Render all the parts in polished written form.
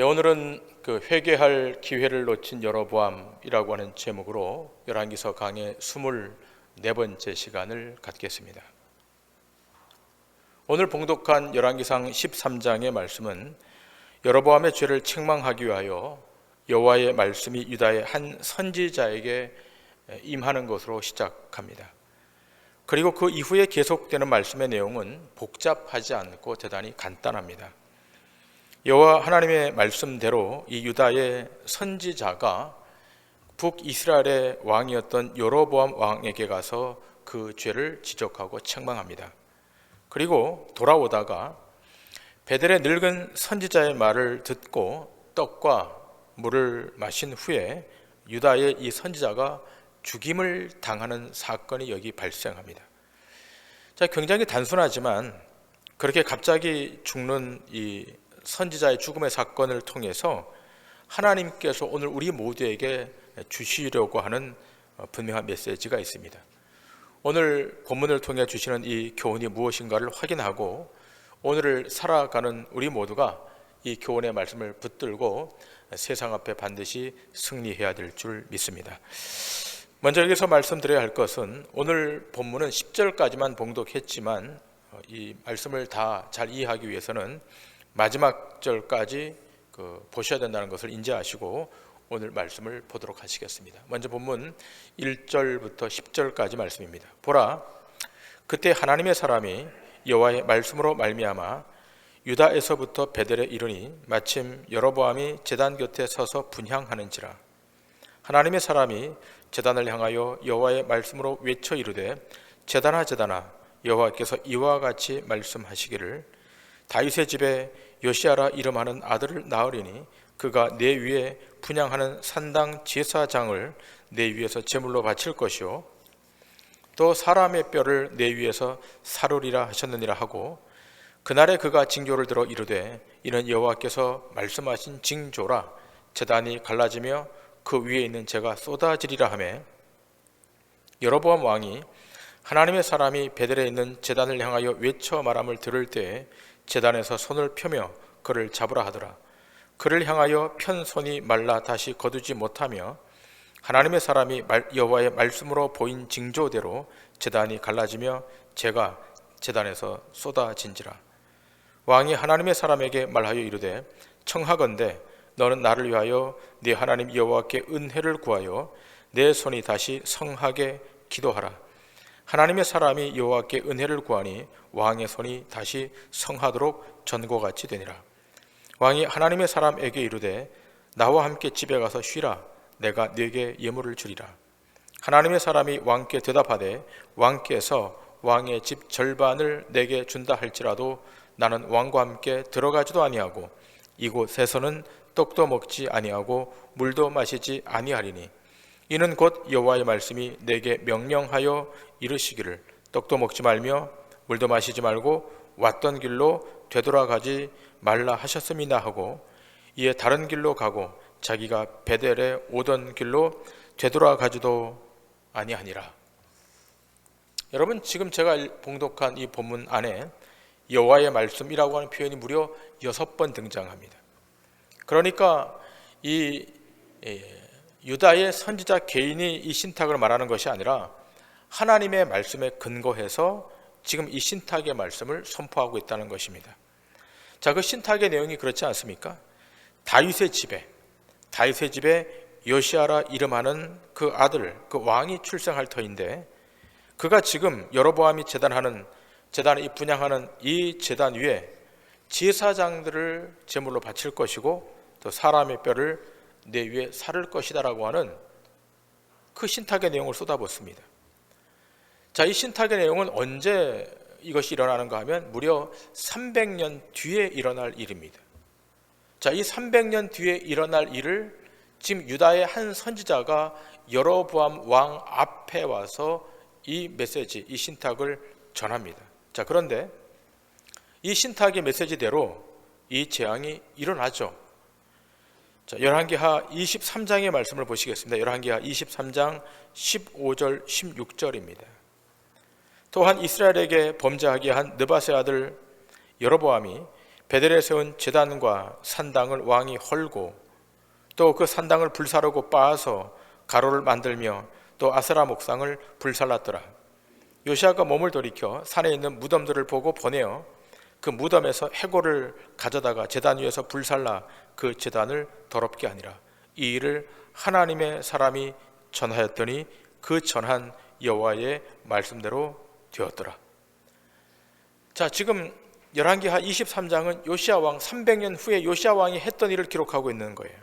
오늘은 그 회개할 기회를 놓친 여로보암이라고 하는 제목으로 열왕기서 강의 24번째 시간을 갖겠습니다. 오늘 봉독한 열왕기상 13장의 말씀은 여로보암의 죄를 책망하기 위하여 여호와의 말씀이 유다의 한 선지자에게 임하는 것으로 시작합니다. 그리고 그 이후에 계속되는 말씀의 내용은 복잡하지 않고 대단히 간단합니다. 여호와 하나님의 말씀대로 이 유다의 선지자가 북이스라엘의 왕이었던 여로보암 왕에게 가서 그 죄를 지적하고 책망합니다. 그리고 돌아오다가 베델의 늙은 선지자의 말을 듣고 떡과 물을 마신 후에 유다의 이 선지자가 죽임을 당하는 사건이 여기 발생합니다. 자, 굉장히 단순하지만 그렇게 갑자기 죽는 이 선지자의 죽음의 사건을 통해서 하나님께서 오늘 우리 모두에게 주시려고 하는 분명한 메시지가 있습니다. 오늘 본문을 통해 주시는 이 교훈이 무엇인가를 확인하고 오늘을 살아가는 우리 모두가 이 교훈의 말씀을 붙들고 세상 앞에 반드시 승리해야 될 줄 믿습니다. 먼저 여기서 말씀드려야 할 것은 오늘 본문은 10절까지만 봉독했지만 이 말씀을 다 잘 이해하기 위해서는 마지막 절까지 보셔야 된다는 것을 인지하시고 오늘 말씀을 보도록 하시겠습니다. 먼저 본문 1절부터 10절까지 말씀입니다. 보라, 그때 하나님의 사람이 여호와의 말씀으로 말미암아 유다에서부터 베델에 이르니 마침 여로보암이 제단 곁에 서서 분향하는지라. 하나님의 사람이 제단을 향하여 여호와의 말씀으로 외쳐 이르되 제단아 제단아, 여호와께서 이와 같이 말씀하시기를 다윗의 집에 요시아라 이름하는 아들을 낳으리니 그가 내 위에 분향하는 산당 제사장을 내 위에서 제물로 바칠 것이요 또 사람의 뼈를 내 위에서 사르리라 하셨느니라 하고, 그날에 그가 징조를 들어 이르되 이는 여호와께서 말씀하신 징조라. 제단이 갈라지며 그 위에 있는 재가 쏟아지리라 하매, 여로보암 왕이 하나님의 사람이 베델에 있는 제단을 향하여 외쳐 말함을 들을 때에 제단에서 손을 펴며 그를 잡으라 하더라. 그를 향하여 편 손이 말라 다시 거두지 못하며 하나님의 사람이 여호와의 말씀으로 보인 징조대로 제단이 갈라지며 재가 제단에서 쏟아진지라. 왕이 하나님의 사람에게 말하여 이르되 청하건대 너는 나를 위하여 네 하나님 여호와께 은혜를 구하여 내 손이 다시 성하게 기도하라. 하나님의 사람이 여호와께 은혜를 구하니 왕의 손이 다시 성하도록 전고같이 되니라. 왕이 하나님의 사람에게 이르되 나와 함께 집에 가서 쉬라. 내가 네게 예물을 주리라. 하나님의 사람이 왕께 대답하되 왕께서 왕의 집 절반을 내게 준다 할지라도 나는 왕과 함께 들어가지도 아니하고 이곳에서는 떡도 먹지 아니하고 물도 마시지 아니하리니 이는 곧 여호와의 말씀이 내게 명령하여 이르시기를 떡도 먹지 말며 물도 마시지 말고 왔던 길로 되돌아가지 말라 하셨음이나 하고, 이에 다른 길로 가고 자기가 베델에 오던 길로 되돌아가지도 아니하니라. 여러분, 지금 제가 봉독한 이 본문 안에 여호와의 말씀이라고 하는 표현이 무려 6번 등장합니다. 그러니까 이 유다의 선지자 개인이 이 신탁을 말하는 것이 아니라 하나님의 말씀에 근거해서 지금 이 신탁의 말씀을 선포하고 있다는 것입니다. 자, 그 신탁의 내용이 그렇지 않습니까? 다윗의 집에 요시아라 이름하는 그 아들, 그 왕이 출생할 터인데 그가 지금 여로보암이 제단을 분향하는 이 제단 위에 제사장들을 제물로 바칠 것이고 또 사람의 뼈를 내 위에 사를 것이다라고 하는 그 신탁의 내용을 쏟아붓습니다. 자, 이 신탁의 내용은 언제 이것이 일어나는가 하면 무려 300년 뒤에 일어날 일입니다. 자, 이 300년 뒤에 일어날 일을 지금 유다의 한 선지자가 여로보암 왕 앞에 와서 이 메시지, 이 신탁을 전합니다. 자, 그런데 이 신탁의 메시지대로 이 재앙이 일어나죠. 자, 열왕기하 23장의 말씀을 보시겠습니다. 열왕기하 23장 15절 16절입니다. 또한 이스라엘에게 범죄하게 한 느밧의 아들 여로보암이 베델에 세운 제단과 산당을 왕이 헐고 또 그 산당을 불사르고 빻아서 가로를 만들며 또 아세라 목상을 불살랐더라. 요시아가 몸을 돌이켜 산에 있는 무덤들을 보고 보내어 그 무덤에서 해골을 가져다가 제단 위에서 불살라 그 제단을 더럽게 하니라. 이 일을 하나님의 사람이 전하였더니 그 전한 여호와의 말씀대로 되었더라. 자, 지금 열왕기하 23장은 요시아 왕 300년 후에 요시아 왕이 했던 일을 기록하고 있는 거예요.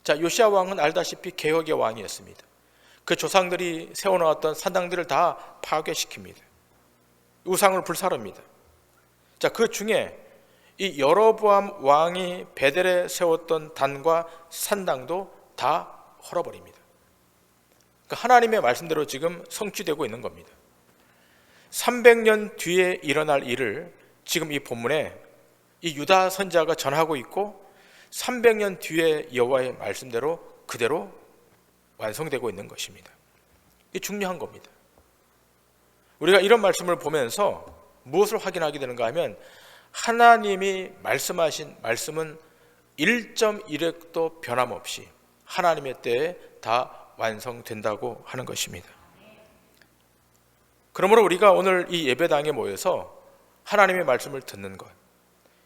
자, 요시아 왕은 알다시피 개혁의 왕이었습니다. 그 조상들이 세워놓았던 산당들을 다 파괴시킵니다. 우상을 불사릅니다. 자, 그 중에 이 여로보암 왕이 베델에 세웠던 단과 산당도 다 헐어버립니다. 그러니까 하나님의 말씀대로 지금 성취되고 있는 겁니다. 300년 뒤에 일어날 일을 지금 이 본문에 이 유다 선지자가 전하고 있고 300년 뒤에 여호와의 말씀대로 그대로 완성되고 있는 것입니다. 이게 중요한 겁니다. 우리가 이런 말씀을 보면서 무엇을 확인하게 되는가 하면 하나님이 말씀하신 말씀은 1.1획도 변함없이 하나님의 때에 다 완성된다고 하는 것입니다. 그러므로 우리가 오늘 이 예배당에 모여서 하나님의 말씀을 듣는 것,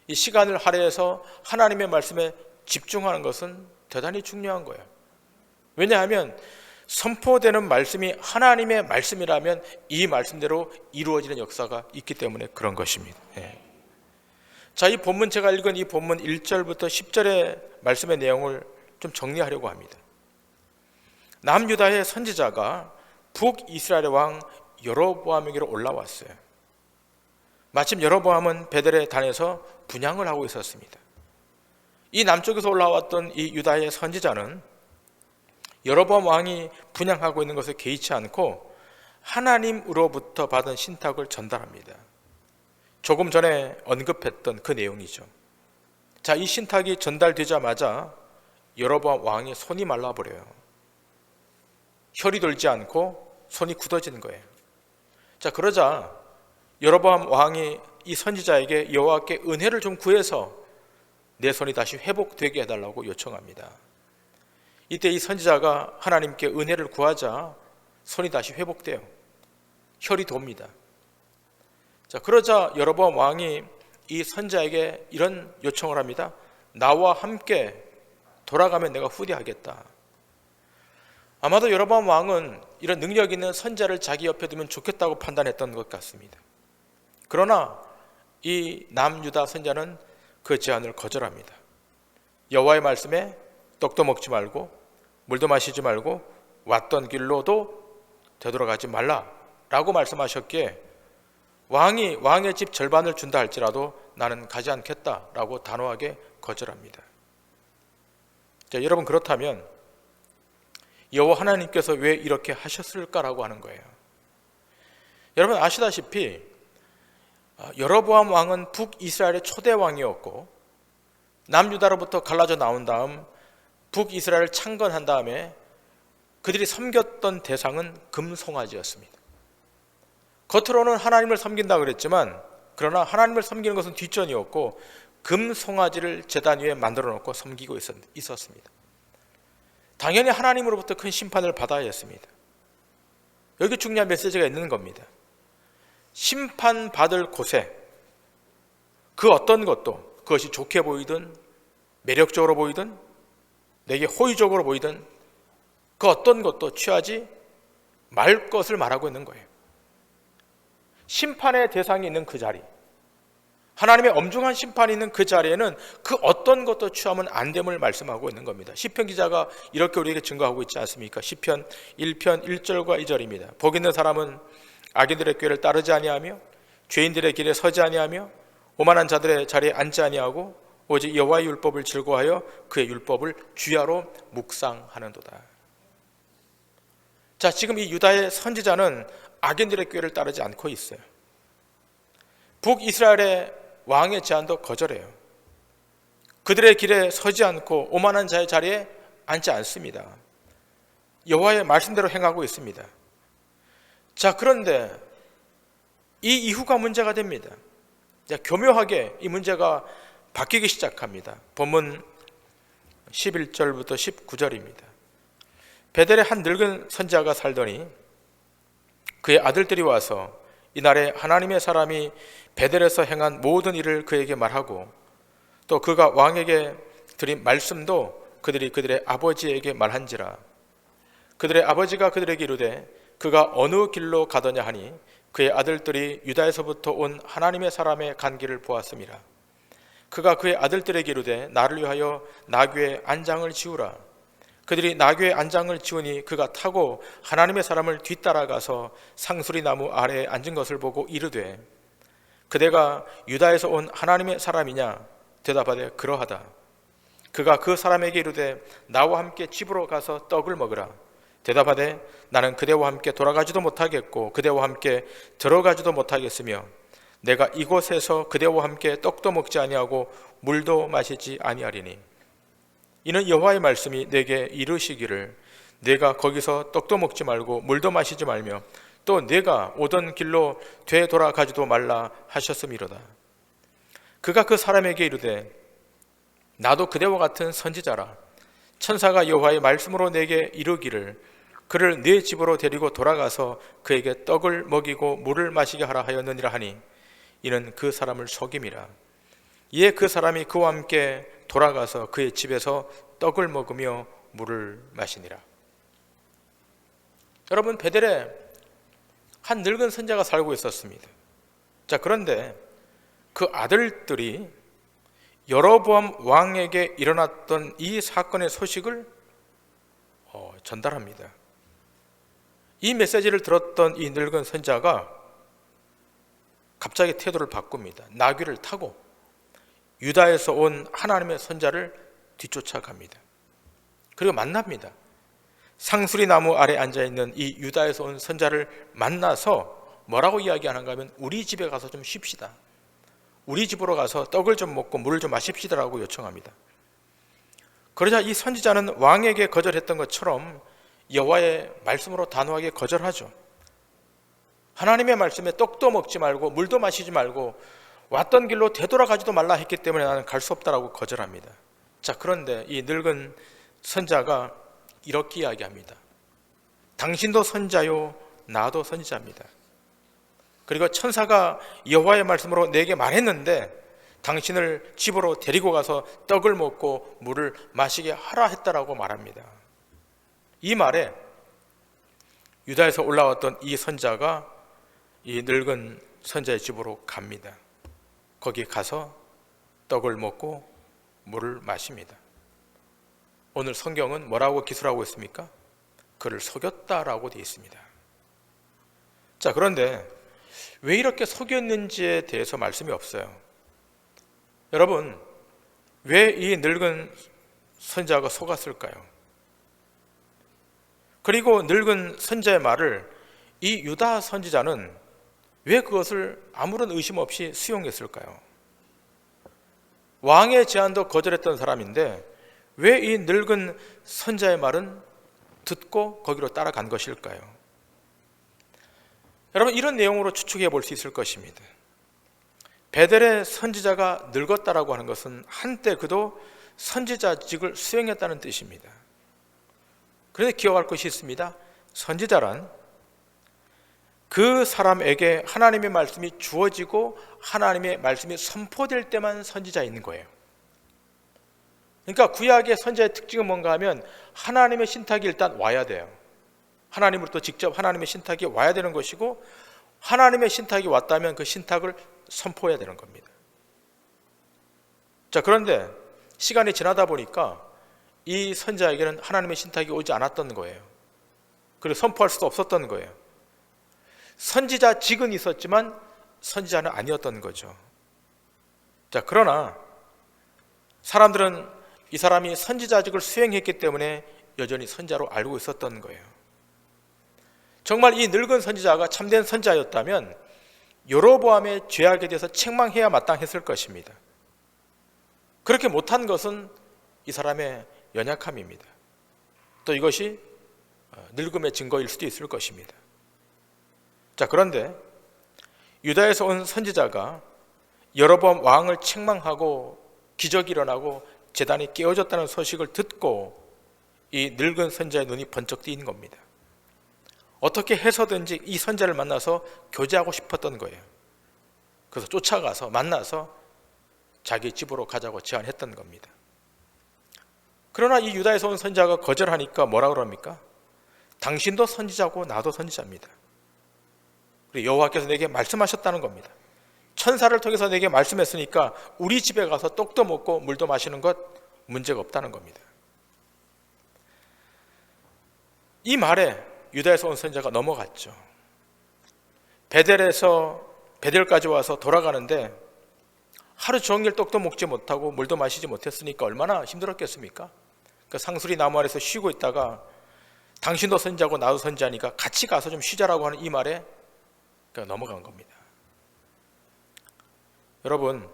이 시간을 할애해서 하나님의 말씀에 집중하는 것은 대단히 중요한 거예요. 왜냐하면 선포되는 말씀이 하나님의 말씀이라면 이 말씀대로 이루어지는 역사가 있기 때문에 그런 것입니다. 자, 이 본문 제가 읽은 이 본문 1절부터 10절의 말씀의 내용을 좀 정리하려고 합니다. 남유다의 선지자가 북이스라엘의 왕 여로보암에게로 올라왔어요. 마침 여로보암은 베델의 단에서 분향을 하고 있었습니다. 이 남쪽에서 올라왔던 이 유다의 선지자는 여로보암 왕이 분향하고 있는 것에 개의치 않고 하나님으로부터 받은 신탁을 전달합니다. 조금 전에 언급했던 그 내용이죠. 자, 이 신탁이 전달되자마자 여로보암 왕의 손이 말라버려요. 혈이 돌지 않고 손이 굳어지는 거예요. 자, 그러자 여로보암 왕이 이 선지자에게 여호와께 은혜를 좀 구해서 내 손이 다시 회복되게 해달라고 요청합니다. 이때 이 선지자가 하나님께 은혜를 구하자 손이 다시 회복돼요. 혈이 돕니다. 자, 그러자 여로보암 왕이 이 선지자에게 이런 요청을 합니다. 나와 함께 돌아가면 내가 후대하겠다. 아마도 여로보암 왕은 이런 능력 있는 선지자를 자기 옆에 두면 좋겠다고 판단했던 것 같습니다. 그러나 이 남유다 선지자는 그 제안을 거절합니다. 여호와의 말씀에 떡도 먹지 말고 물도 마시지 말고 왔던 길로도 되돌아가지 말라라고 말씀하셨기에 왕의 집 절반을 준다 할지라도 나는 가지 않겠다라고 단호하게 거절합니다. 자, 여러분, 그렇다면 여호와 하나님께서 왜 이렇게 하셨을까라고 하는 거예요. 여러분 아시다시피 여로보암 왕은 북이스라엘의 초대 왕이었고 남유다로부터 갈라져 나온 다음 북이스라엘을 창건한 다음에 그들이 섬겼던 대상은 금송아지였습니다. 겉으로는 하나님을 섬긴다 그랬지만 그러나 하나님을 섬기는 것은 뒷전이었고 금송아지를 제단 위에 만들어 놓고 섬기고 있었습니다. 당연히 하나님으로부터 큰 심판을 받아야 했습니다. 여기 중요한 메시지가 있는 겁니다. 심판받을 곳에 그 어떤 것도 그것이 좋게 보이든 매력적으로 보이든 내게 호의적으로 보이든 그 어떤 것도 취하지 말 것을 말하고 있는 거예요. 심판의 대상이 있는 그 자리, 하나님의 엄중한 심판이 있는 그 자리에는 그 어떤 것도 취하면 안 됨을 말씀하고 있는 겁니다. 시편 기자가 이렇게 우리에게 증거하고 있지 않습니까? 시편 1편 1절과 2절입니다. 복 있는 사람은 악인들의 꾀를 따르지 아니하며 죄인들의 길에 서지 아니하며 오만한 자들의 자리에 앉지 아니하고 오직 여호와의 율법을 즐거워하여 그의 율법을 주야로 묵상하는도다. 자, 지금 이 유다의 선지자는 악인들의 꾀를 따르지 않고 있어요. 북이스라엘의 왕의 제안도 거절해요. 그들의 길에 서지 않고 오만한 자의 자리에 앉지 않습니다. 여호와의 말씀대로 행하고 있습니다. 자, 그런데 이 이후가 문제가 됩니다. 교묘하게 이 문제가 바뀌기 시작합니다. 본문 11절부터 19절입니다. 베델에 한 늙은 선지자가 살더니 그의 아들들이 와서 이날에 하나님의 사람이 베델에서 행한 모든 일을 그에게 말하고 또 그가 왕에게 드린 말씀도 그들이 그들의 아버지에게 말한지라. 그들의 아버지가 그들에게 이르되 그가 어느 길로 가더냐 하니 그의 아들들이 유다에서부터 온 하나님의 사람의 간 길을 보았음이라. 그가 그의 아들들에게 이르되 나를 위하여 나귀의 안장을 지우라. 그들이 나귀의 안장을 지우니 그가 타고 하나님의 사람을 뒤따라가서 상수리 나무 아래에 앉은 것을 보고 이르되 그대가 유다에서 온 하나님의 사람이냐? 대답하되 그러하다. 그가 그 사람에게 이르되 나와 함께 집으로 가서 떡을 먹으라. 대답하되 나는 그대와 함께 돌아가지도 못하겠고 그대와 함께 들어가지도 못하겠으며 내가 이곳에서 그대와 함께 떡도 먹지 아니하고 물도 마시지 아니하리니 이는 여호와의 말씀이 내게 이르시기를 내가 거기서 떡도 먹지 말고 물도 마시지 말며 또 내가 오던 길로 되돌아가지도 말라 하셨음이로다. 그가 그 사람에게 이르되 나도 그대와 같은 선지자라. 천사가 여호와의 말씀으로 내게 이르기를 그를 네 집으로 데리고 돌아가서 그에게 떡을 먹이고 물을 마시게 하라 하였느니라 하니 이는 그 사람을 속임이라. 이에 그 사람이 그와 함께 돌아가서 그의 집에서 떡을 먹으며 물을 마시니라. 여러분, 베델에 한 늙은 선지자가 살고 있었습니다. 자, 그런데 그 아들들이 여로보암 왕에게 일어났던 이 사건의 소식을 전달합니다. 이 메시지를 들었던 이 늙은 선지자가 갑자기 태도를 바꿉니다. 나귀를 타고 유다에서 온 하나님의 선지자를 뒤쫓아갑니다. 그리고 만납니다. 상수리 나무 아래 앉아있는 이 유다에서 온 선지자를 만나서 뭐라고 이야기하는가 하면 우리 집에 가서 좀 쉽시다. 우리 집으로 가서 떡을 좀 먹고 물을 좀 마십시다라고 요청합니다. 그러자 이 선지자는 왕에게 거절했던 것처럼 여호와의 말씀으로 단호하게 거절하죠. 하나님의 말씀에 떡도 먹지 말고 물도 마시지 말고 왔던 길로 되돌아가지도 말라 했기 때문에 나는 갈 수 없다라고 거절합니다. 자, 그런데 이 늙은 선지자가 이렇게 이야기합니다. 당신도 선지자요 나도 선지자입니다. 그리고 천사가 여호와의 말씀으로 내게 말했는데 당신을 집으로 데리고 가서 떡을 먹고 물을 마시게 하라 했다라고 말합니다. 이 말에 유다에서 올라왔던 이 선지자가 이 늙은 선지자의 집으로 갑니다. 거기 가서 떡을 먹고 물을 마십니다. 오늘 성경은 뭐라고 기술하고 있습니까? 그를 속였다라고 되어 있습니다. 자, 그런데 왜 이렇게 속였는지에 대해서 말씀이 없어요. 여러분, 왜 이 늙은 선지자가 속았을까요? 그리고 늙은 선지자의 말을 이 유다 선지자는 왜 그것을 아무런 의심 없이 수용했을까요? 왕의 제안도 거절했던 사람인데 왜 이 늙은 선지자의 말은 듣고 거기로 따라간 것일까요? 여러분, 이런 내용으로 추측해 볼 수 있을 것입니다. 베델의 선지자가 늙었다라고 하는 것은 한때 그도 선지자직을 수행했다는 뜻입니다. 그런데 기억할 것이 있습니다. 선지자란 그 사람에게 하나님의 말씀이 주어지고 하나님의 말씀이 선포될 때만 선지자인 거예요. 그러니까 구약의 선지자의 특징은 뭔가 하면 하나님의 신탁이 일단 와야 돼요. 하나님으로부터 직접 하나님의 신탁이 와야 되는 것이고 하나님의 신탁이 왔다면 그 신탁을 선포해야 되는 겁니다. 자, 그런데 시간이 지나다 보니까 이 선지자에게는 하나님의 신탁이 오지 않았던 거예요. 그리고 선포할 수도 없었던 거예요. 선지자직은 있었지만 선지자는 아니었던 거죠. 자, 그러나 사람들은 이 사람이 선지자직을 수행했기 때문에 여전히 선지자로 알고 있었던 거예요. 정말 이 늙은 선지자가 참된 선지자였다면 여로보암의 죄악에 대해서 책망해야 마땅했을 것입니다. 그렇게 못한 것은 이 사람의 연약함입니다. 또 이것이 늙음의 증거일 수도 있을 것입니다. 자, 그런데 유다에서 온 선지자가 여로보암 왕을 책망하고 기적이 일어나고 제단이 깨어졌다는 소식을 듣고 이 늙은 선지자의 눈이 번쩍 뜨인 겁니다. 어떻게 해서든지 이 선지자를 만나서 교제하고 싶었던 거예요. 그래서 쫓아가서 만나서 자기 집으로 가자고 제안했던 겁니다. 그러나 이 유다에서 온 선지자가 거절하니까 뭐라 그럽니까? 당신도 선지자고 나도 선지자입니다. 그리고 여호와께서 내게 말씀하셨다는 겁니다. 천사를 통해서 내게 말씀했으니까 우리 집에 가서 떡도 먹고 물도 마시는 것 문제가 없다는 겁니다. 이 말에 유다에서 온 선지자가 넘어갔죠. 베델까지 와서 돌아가는데 하루 종일 떡도 먹지 못하고 물도 마시지 못했으니까 얼마나 힘들었겠습니까? 그 상수리 나무 아래서 쉬고 있다가 당신도 선지자고 나도 선지자니까 같이 가서 좀 쉬자라고 하는 이 말에 넘어간 겁니다. 여러분,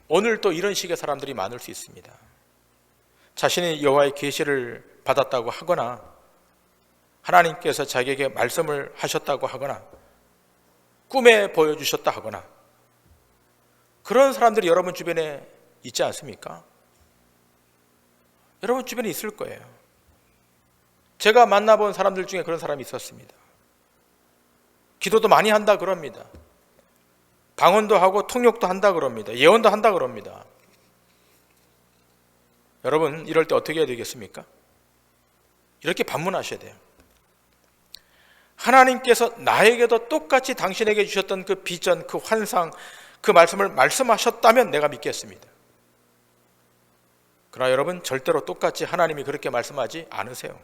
오늘 또 이런 식의 사람들이 많을 수 있습니다. 자신이 여호와의 계시를 받았다고 하거나 하나님께서 자기에게 말씀을 하셨다고 하거나 꿈에 보여주셨다 하거나 그런 사람들이 여러분 주변에 있지 않습니까? 여러분 주변에 있을 거예요. 제가 만나본 사람들 중에 그런 사람이 있었습니다. 기도도 많이 한다 그럽니다. 방언도 하고 통역도 한다 그럽니다. 예언도 한다 그럽니다. 여러분, 이럴 때 어떻게 해야 되겠습니까? 이렇게 반문하셔야 돼요. 하나님께서 나에게도 똑같이 당신에게 주셨던 그 비전, 그 환상, 그 말씀을 말씀하셨다면 내가 믿겠습니다. 그러나 여러분, 절대로 똑같이 하나님이 그렇게 말씀하지 않으세요.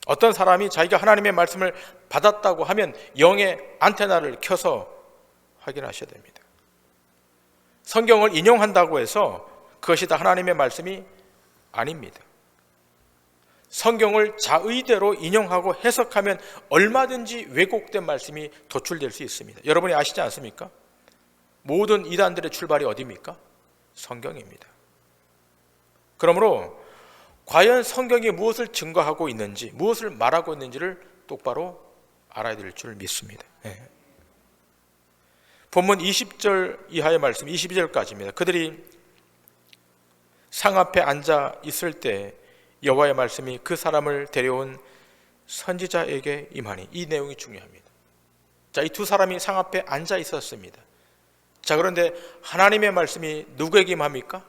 어떤 사람이 자기가 하나님의 말씀을 받았다고 하면 영의 안테나를 켜서 확인하셔야 됩니다. 성경을 인용한다고 해서 그것이 다 하나님의 말씀이 아닙니다. 성경을 자의대로 인용하고 해석하면 얼마든지 왜곡된 말씀이 도출될 수 있습니다. 여러분이 아시지 않습니까? 모든 이단들의 출발이 어디입니까? 성경입니다. 그러므로 과연 성경이 무엇을 증거하고 있는지, 무엇을 말하고 있는지를 똑바로 알아야 될 줄 믿습니다. 본문 20절 이하의 말씀, 22절까지입니다. 그들이 상 앞에 앉아 있을 때 여호와의 말씀이 그 사람을 데려온 선지자에게 임하니, 이 내용이 중요합니다. 자, 이 두 사람이 상 앞에 앉아 있었습니다. 자, 그런데 하나님의 말씀이 누구에게 임합니까?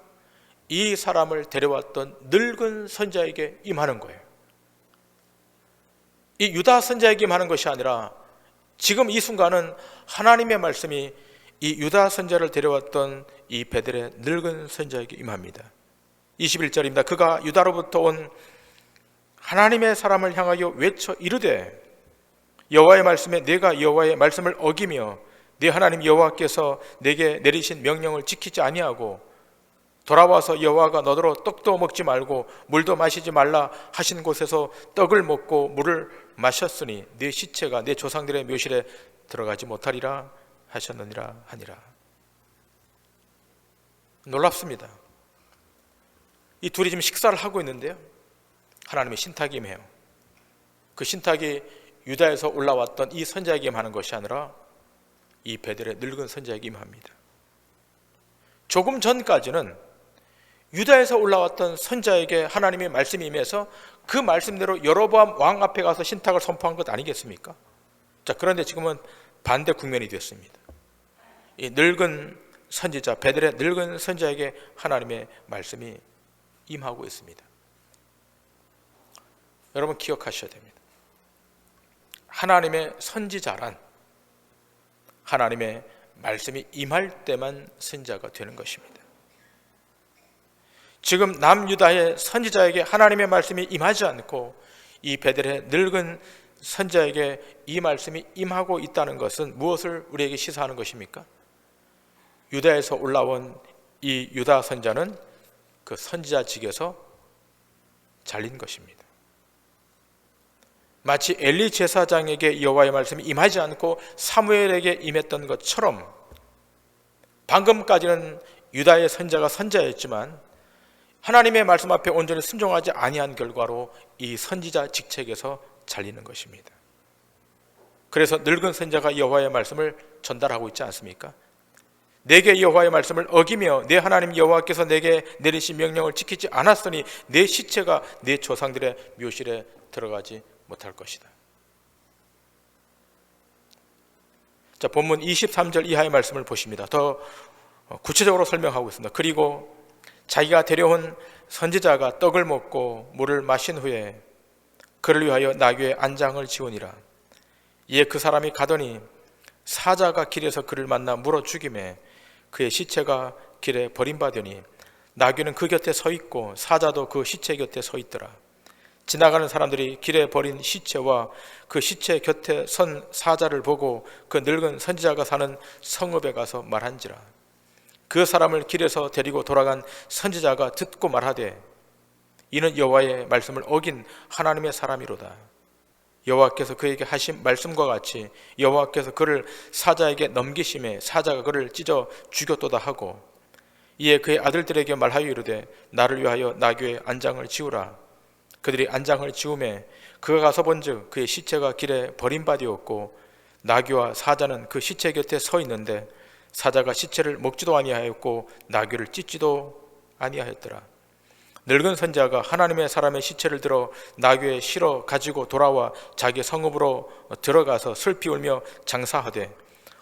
이 사람을 데려왔던 늙은 선지자에게 임하는 거예요. 이 유다 선지자에게 임하는 것이 아니라 지금 이 순간은 하나님의 말씀이 이 유다 선지자를 데려왔던 이 베델의 늙은 선지자에게 임합니다. 21절입니다. 그가 유다로부터 온 하나님의 사람을 향하여 외쳐 이르되 여호와의 말씀에 내가 여호와의 말씀을 어기며 네 하나님 여호와께서 내게 내리신 명령을 지키지 아니하고 돌아와서 여호와가 너더러 떡도 먹지 말고 물도 마시지 말라 하신 곳에서 떡을 먹고 물을 마셨으니 네 시체가 내 조상들의 묘실에 들어가지 못하리라 하셨느니라 하니라. 놀랍습니다. 이 둘이 지금 식사를 하고 있는데요, 하나님의 신탁이 임해요. 그 신탁이 유다에서 올라왔던 이 선지자에게 임하는 것이 아니라 이 베델의 늙은 선지자에게 임합니다. 조금 전까지는 유다에서 올라왔던 선지자에게 하나님의 말씀이 임해서 그 말씀대로 여로보암 왕 앞에 가서 신탁을 선포한 것 아니겠습니까? 자, 그런데 지금은 반대 국면이 됐습니다. 이 늙은 선지자, 베델의 늙은 선지자에게 하나님의 말씀이 임하고 있습니다. 여러분 기억하셔야 됩니다. 하나님의 선지자란 하나님의 말씀이 임할 때만 선지자가 되는 것입니다. 지금 남유다의 선지자에게 하나님의 말씀이 임하지 않고 이 베델의 늙은 선지자에게 이 말씀이 임하고 있다는 것은 무엇을 우리에게 시사하는 것입니까? 유다에서 올라온 이 유다 선지자는 그 선지자직에서 잘린 것입니다. 마치 엘리 제사장에게 여호와의 말씀이 임하지 않고 사무엘에게 임했던 것처럼 방금까지는 유다의 선지자가 선지자였지만 하나님의 말씀 앞에 온전히 순종하지 아니한 결과로 이 선지자 직책에서 잘리는 것입니다. 그래서 늙은 선지자가 여호와의 말씀을 전달하고 있지 않습니까? 내게 여호와의 말씀을 어기며 내 하나님 여호와께서 내게 내리신 명령을 지키지 않았으니 내 시체가 내 조상들의 묘실에 들어가지 못할 것이다. 자, 본문 23절 이하의 말씀을 보십니다. 더 구체적으로 설명하고 있습니다. 그리고 자기가 데려온 선지자가 떡을 먹고 물을 마신 후에 그를 위하여 나귀의 안장을 지우니라. 이에 그 사람이 가더니 사자가 길에서 그를 만나 물어 죽이매 그의 시체가 길에 버림받으니 나귀는 그 곁에 서 있고 사자도 그 시체 곁에 서 있더라. 지나가는 사람들이 길에 버린 시체와 그 시체 곁에 선 사자를 보고 그 늙은 선지자가 사는 성읍에 가서 말한지라. 그 사람을 길에서 데리고 돌아간 선지자가 듣고 말하되 이는 여호와의 말씀을 어긴 하나님의 사람이로다. 여호와께서 그에게 하신 말씀과 같이 여호와께서 그를 사자에게 넘기심에 사자가 그를 찢어 죽였도다 하고 이에 그의 아들들에게 말하여 이르되 나를 위하여 나귀의 안장을 지우라. 그들이 안장을 지우매 그가 가서 본즉 그의 시체가 길에 버림받이었고 나귀와 사자는 그 시체 곁에 서 있는데 사자가 시체를 먹지도 아니하였고 나귀를 찢지도 아니하였더라. 늙은 선지자가 하나님의 사람의 시체를 들어 나귀에 실어 가지고 돌아와 자기 성읍으로 들어가서 슬피 울며 장사하되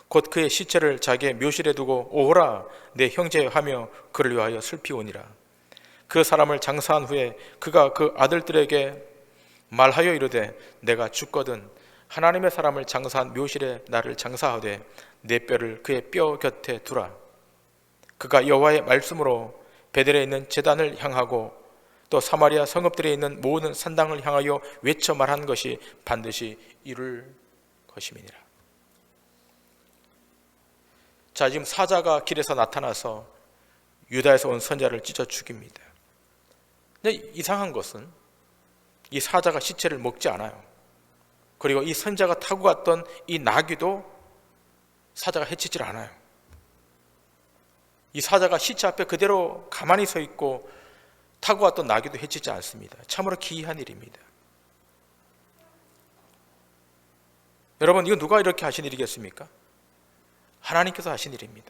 곧 그의 시체를 자기의 묘실에 두고 오호라 내 형제 하며 그를 위하여 슬피 우니라. 그 사람을 장사한 후에 그가 그 아들들에게 말하여 이르되 내가 죽거든 하나님의 사람을 장사한 묘실에 나를 장사하되 내 뼈를 그의 뼈 곁에 두라. 그가 여호와의 말씀으로 베델에 있는 제단을 향하고 또 사마리아 성읍들에 있는 모든 산당을 향하여 외쳐 말한 것이 반드시 이룰 것임이니라. 자, 지금 사자가 길에서 나타나서 유다에서 온 선지자를 찢어 죽입니다. 근데 이상한 것은 이 사자가 시체를 먹지 않아요. 그리고 이 선지자가 타고 갔던 이 나귀도 사자가 해치질 않아요. 이 사자가 시체 앞에 그대로 가만히 서 있고 타고 왔던 나귀도 해치지 않습니다. 참으로 기이한 일입니다. 여러분, 이거 누가 이렇게 하신 일이겠습니까? 하나님께서 하신 일입니다.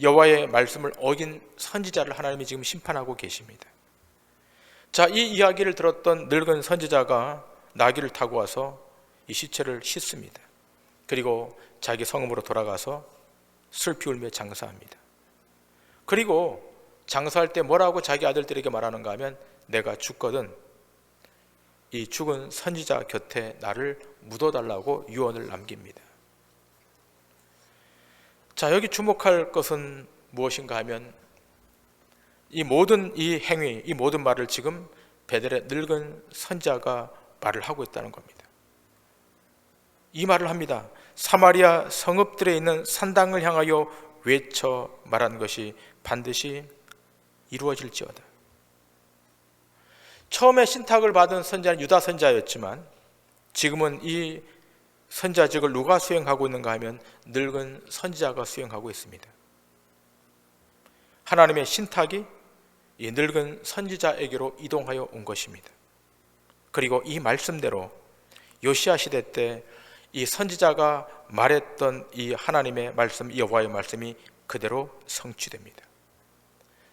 여호와의 말씀을 어긴 선지자를 하나님이 지금 심판하고 계십니다. 자, 이 이야기를 들었던 늙은 선지자가 나귀를 타고 와서 이 시체를 씻습니다. 그리고 자기 성읍으로 돌아가서 슬피 울며 장사합니다. 그리고 장사할 때 뭐라고 자기 아들들에게 말하는가 하면 내가 죽거든 이 죽은 선지자 곁에 나를 묻어달라고 유언을 남깁니다. 자, 여기 주목할 것은 무엇인가 하면 이 모든 이 행위, 이 모든 말을 지금 베델의 늙은 선지자가 말을 하고 있다는 겁니다. 이 말을 합니다. 사마리아 성읍들에 있는 산당을 향하여 외쳐 말한 것이 반드시 이루어질지어다. 처음에 신탁을 받은 선지자는 유다 선지자였지만 지금은 이 선지자직을 누가 수행하고 있는가 하면 늙은 선지자가 수행하고 있습니다. 하나님의 신탁이 이 늙은 선지자에게로 이동하여 온 것입니다. 그리고 이 말씀대로 요시야 시대 때 이 선지자가 말했던 이 하나님의 말씀, 여호와의 말씀이 그대로 성취됩니다.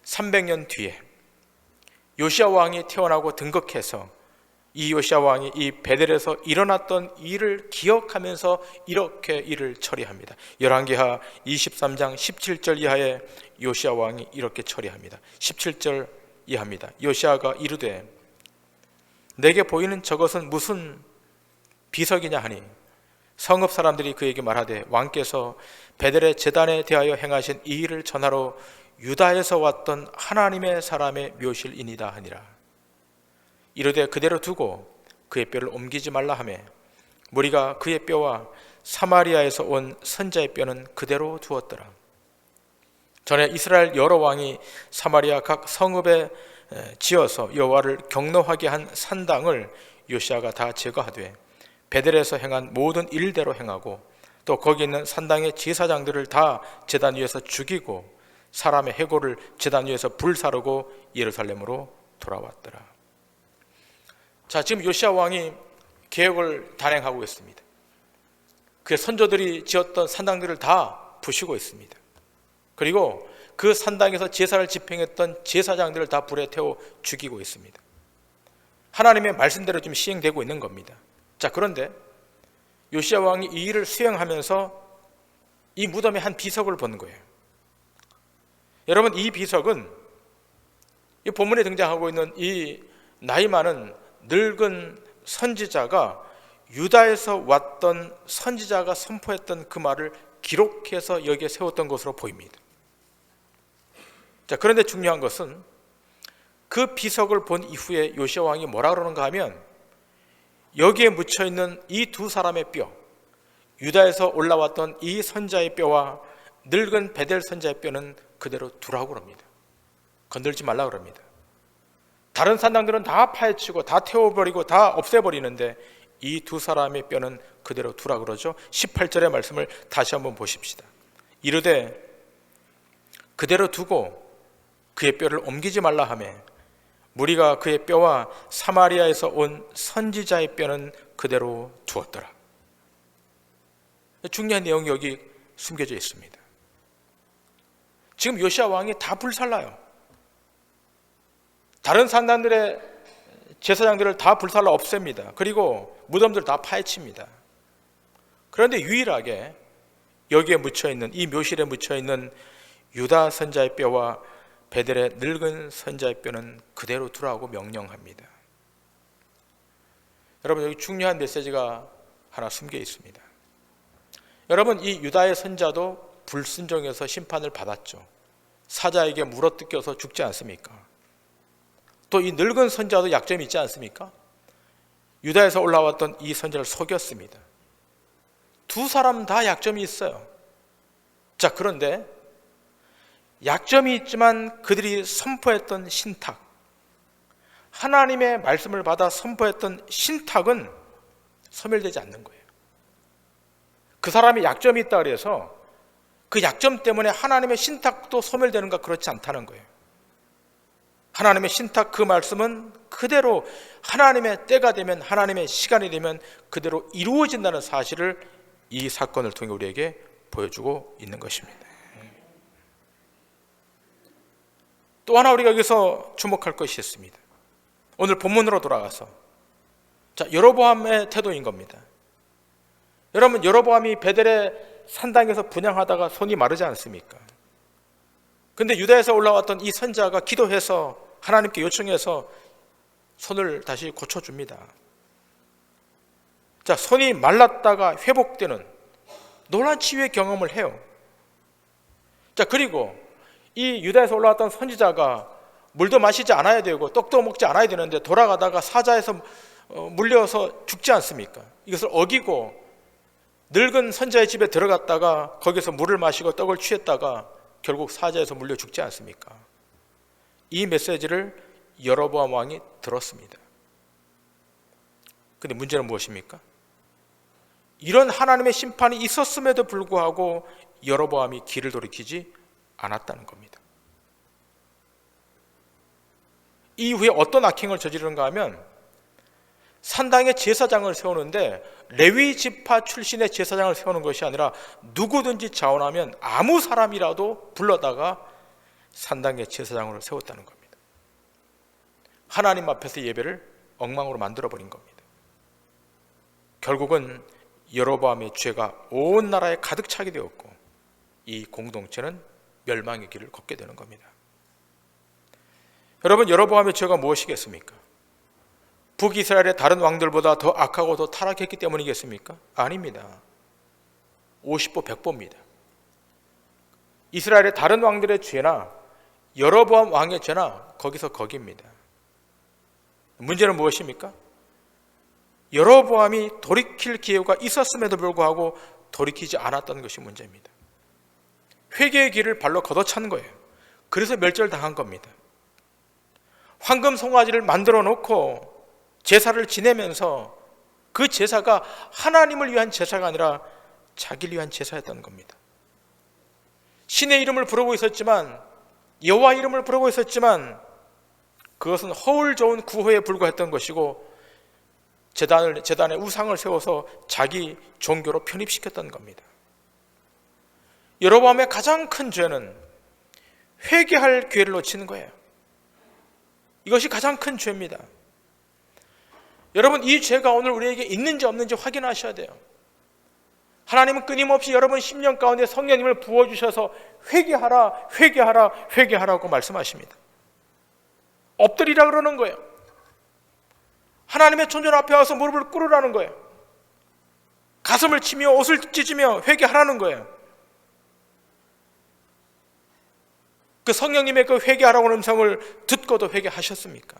300년 뒤에 요시야 왕이 태어나고 등극해서 이 요시야 왕이 이 베델에서 일어났던 일을 기억하면서 이렇게 일을 처리합니다. 열왕기하 23장 17절 이하에 요시야 왕이 이렇게 처리합니다. 17절 이하입니다. 요시야가 이르되 내게 보이는 저것은 무슨 비석이냐 하니 성읍 사람들이 그에게 말하되 왕께서 베델의 제단에 대하여 행하신 이 일을 전하러 유다에서 왔던 하나님의 사람의 묘실이니이다 하니라. 이르되 그대로 두고 그의 뼈를 옮기지 말라 하매 무리가 그의 뼈와 사마리아에서 온 선자의 뼈는 그대로 두었더라. 전에 이스라엘 여러 왕이 사마리아 각 성읍에 지어서 여호와를 경노하게 한 산당을 요시야가 다 제거하되 베델에서 행한 모든 일대로 행하고 또 거기 있는 산당의 제사장들을 다 제단 위에서 죽이고 사람의 해골을 제단 위에서 불사르고 예루살렘으로 돌아왔더라. 자, 지금 요시야 왕이 계획을 단행하고 있습니다. 그의 선조들이 지었던 산당들을 다 부시고 있습니다. 그리고 그 산당에서 제사를 집행했던 제사장들을 다 불에 태워 죽이고 있습니다. 하나님의 말씀대로 좀 시행되고 있는 겁니다. 자, 그런데 요시야 왕이 이 일을 수행하면서 이 무덤에 한 비석을 본 거예요. 여러분, 이 비석은 이 본문에 등장하고 있는 이 나이 많은 늙은 선지자가 유다에서 왔던 선지자가 선포했던 그 말을 기록해서 여기에 세웠던 것으로 보입니다. 자, 그런데 중요한 것은 그 비석을 본 이후에 요시야 왕이 뭐라 그러는가 하면 여기에 묻혀 있는 이 두 사람의 뼈, 유다에서 올라왔던 이 선자의 뼈와 늙은 베델 선자의 뼈는 그대로 두라고 합니다. 건들지 말라 그럽니다. 다른 산당들은 다 파헤치고 다 태워버리고 다 없애버리는데 이 두 사람의 뼈는 그대로 두라 그러죠. 18절의 말씀을 다시 한번 보십시다. 이르되 그대로 두고 그의 뼈를 옮기지 말라 하매 무리가 그의 뼈와 사마리아에서 온 선지자의 뼈는 그대로 두었더라. 중요한 내용이 여기 숨겨져 있습니다. 지금 요시야 왕이 다 불살라요. 다른 산당들의 제사장들을 다 불살라 없앱니다. 그리고 무덤들 다 파헤칩니다. 그런데 유일하게 여기에 묻혀있는, 이 묘실에 묻혀있는 유다 선자의 뼈와 베델의 늙은 선자의 뼈는 그대로 두라고 명령합니다. 여러분, 여기 중요한 메시지가 하나 숨겨 있습니다. 여러분, 이 유다의 선자도 불순종해서 심판을 받았죠. 사자에게 물어뜯겨서 죽지 않습니까? 또 이 늙은 선자도 약점이 있지 않습니까? 유다에서 올라왔던 이 선자를 속였습니다. 두 사람 다 약점이 있어요. 자, 그런데 약점이 있지만 그들이 선포했던 신탁, 하나님의 말씀을 받아 선포했던 신탁은 소멸되지 않는 거예요. 그 사람이 약점이 있다 그래서 그 약점 때문에 하나님의 신탁도 소멸되는가? 그렇지 않다는 거예요. 하나님의 신탁, 그 말씀은 그대로 하나님의 때가 되면, 하나님의 시간이 되면 그대로 이루어진다는 사실을 이 사건을 통해 우리에게 보여주고 있는 것입니다. 또 하나 우리가 여기서 주목할 것이 있습니다. 오늘 본문으로 돌아가서, 자, 여로보암의 태도인 겁니다. 여러분, 여로보암이 베델의 산당에서 분향하다가 손이 마르지 않습니까? 근데 유다에서 올라왔던 이 선자가 기도해서 하나님께 요청해서 손을 다시 고쳐줍니다. 자, 손이 말랐다가 회복되는 놀라운 치유의 경험을 해요. 자, 그리고 이 유다에서 올라왔던 선지자가 물도 마시지 않아야 되고 떡도 먹지 않아야 되는데 돌아가다가 사자에서 물려서 죽지 않습니까? 이것을 어기고 늙은 선자의 집에 들어갔다가 거기서 물을 마시고 떡을 취했다가 결국 사자에서 물려 죽지 않습니까? 이 메시지를 여로보암 왕이 들었습니다. 근데 문제는 무엇입니까? 이런 하나님의 심판이 있었음에도 불구하고 여로보암이 길을 돌이키지 않았다는 겁니다. 이후에 어떤 악행을 저지르는가 하면 산당에 제사장을 세우는데 레위 지파 출신의 제사장을 세우는 것이 아니라 누구든지 자원하면 아무 사람이라도 불러다가 산당에 제사장으로 세웠다는 겁니다. 하나님 앞에서 예배를 엉망으로 만들어버린 겁니다. 결국은 여로보암의 죄가 온 나라에 가득 차게 되었고 이 공동체는 멸망의 길을 걷게 되는 겁니다. 여러분, 여로보암의 죄가 무엇이겠습니까? 북이스라엘의 다른 왕들보다 더 악하고 더 타락했기 때문이겠습니까? 아닙니다. 50보 100보입니다. 이스라엘의 다른 왕들의 죄나 여로보암 왕의 죄나 거기서 거기입니다. 문제는 무엇입니까? 여로보암이 돌이킬 기회가 있었음에도 불구하고 돌이키지 않았던 것이 문제입니다. 회개의 길을 발로 걷어차는 거예요. 그래서 멸절당한 겁니다. 황금 송아지를 만들어 놓고 제사를 지내면서 그 제사가 하나님을 위한 제사가 아니라 자기를 위한 제사였다는 겁니다. 신의 이름을 부르고 있었지만, 여호와 이름을 부르고 있었지만 그것은 허울 좋은 구호에 불과했던 것이고 재단에 우상을 세워서 자기 종교로 편입시켰던 겁니다. 여로보암의 가장 큰 죄는 회개할 기회를 놓치는 거예요. 이것이 가장 큰 죄입니다. 여러분, 이 죄가 오늘 우리에게 있는지 없는지 확인하셔야 돼요. 하나님은 끊임없이 여러분 심령 가운데 성령님을 부어주셔서 회개하라, 회개하라, 회개하라고 말씀하십니다. 엎드리라 그러는 거예요. 하나님의 존전 앞에 와서 무릎을 꿇으라는 거예요. 가슴을 치며 옷을 찢으며 회개하라는 거예요. 그 성령님의 그 회개하라고 하는 음성을 듣고도 회개하셨습니까?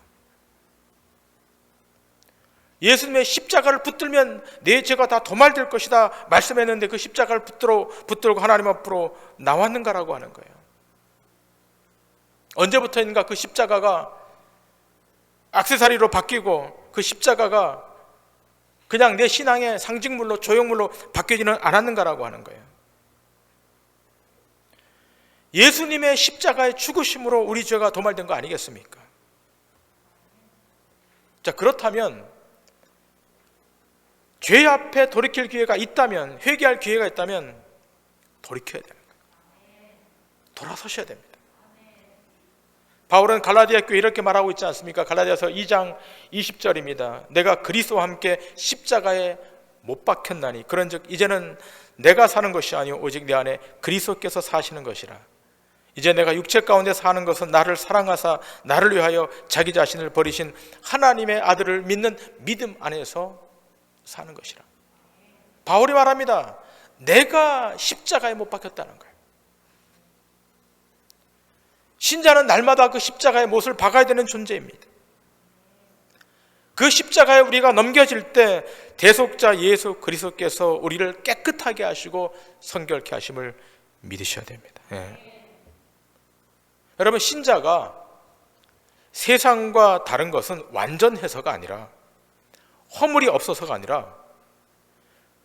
예수님의 십자가를 붙들면 내 죄가 다 도말될 것이다 말씀했는데 그 십자가를 붙들고 하나님 앞으로 나왔는가라고 하는 거예요. 언제부터인가 그 십자가가 액세서리로 바뀌고 그 십자가가 그냥 내 신앙의 상징물로 조형물로 바뀌지는 않았는가라고 하는 거예요. 예수님의 십자가의 죽으심으로 우리 죄가 도말된 거 아니겠습니까? 자, 그렇다면 죄 앞에 돌이킬 기회가 있다면, 회개할 기회가 있다면 돌이켜야 되는 거예요. 돌아서셔야 됩니다. 바울은 갈라디아 교회 이렇게 말하고 있지 않습니까? 갈라디아서 2장 20절입니다. 내가 그리스도와 함께 십자가에 못 박혔나니 그런즉 이제는 내가 사는 것이 아니오 오직 내 안에 그리스도께서 사시는 것이라. 이제 내가 육체 가운데 사는 것은 나를 사랑하사 나를 위하여 자기 자신을 버리신 하나님의 아들을 믿는 믿음 안에서 사는 것이라. 바울이 말합니다. 내가 십자가에 못 박혔다는 거예요. 신자는 날마다 그 십자가에 못을 박아야 되는 존재입니다. 그 십자가에 우리가 넘겨질 때 대속자 예수 그리스도께서 우리를 깨끗하게 하시고 성결케 하심을 믿으셔야 됩니다. 여러분, 신자가 세상과 다른 것은 완전해서가 아니라, 허물이 없어서가 아니라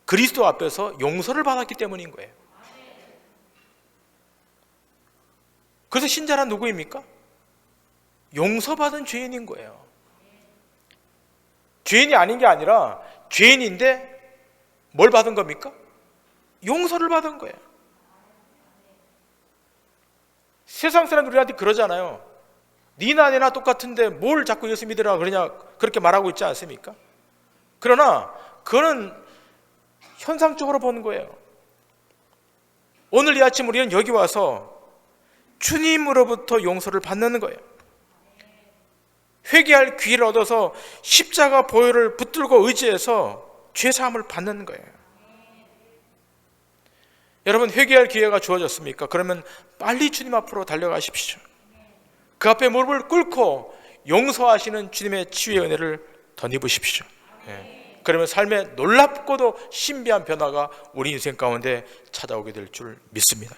그리스도 앞에서 용서를 받았기 때문인 거예요. 그래서 신자란 누구입니까? 용서받은 죄인인 거예요. 죄인이 아닌 게 아니라 죄인인데 뭘 받은 겁니까? 용서를 받은 거예요. 세상 사람들 우리한테 그러잖아요. 니나 내나 똑같은데 뭘 자꾸 예수 믿으라 그러냐, 그렇게 말하고 있지 않습니까? 그러나 그거는 현상적으로 보는 거예요. 오늘 이 아침 우리는 여기 와서 주님으로부터 용서를 받는 거예요. 회개할 기회를 얻어서 십자가 보혈을 붙들고 의지해서 죄사함을 받는 거예요. 여러분, 회개할 기회가 주어졌습니까? 그러면 빨리 주님 앞으로 달려가십시오. 그 앞에 무릎을 꿇고 용서하시는 주님의 치유의 은혜를 덧입으십시오. 그러면 삶에 놀랍고도 신비한 변화가 우리 인생 가운데 찾아오게 될 줄 믿습니다.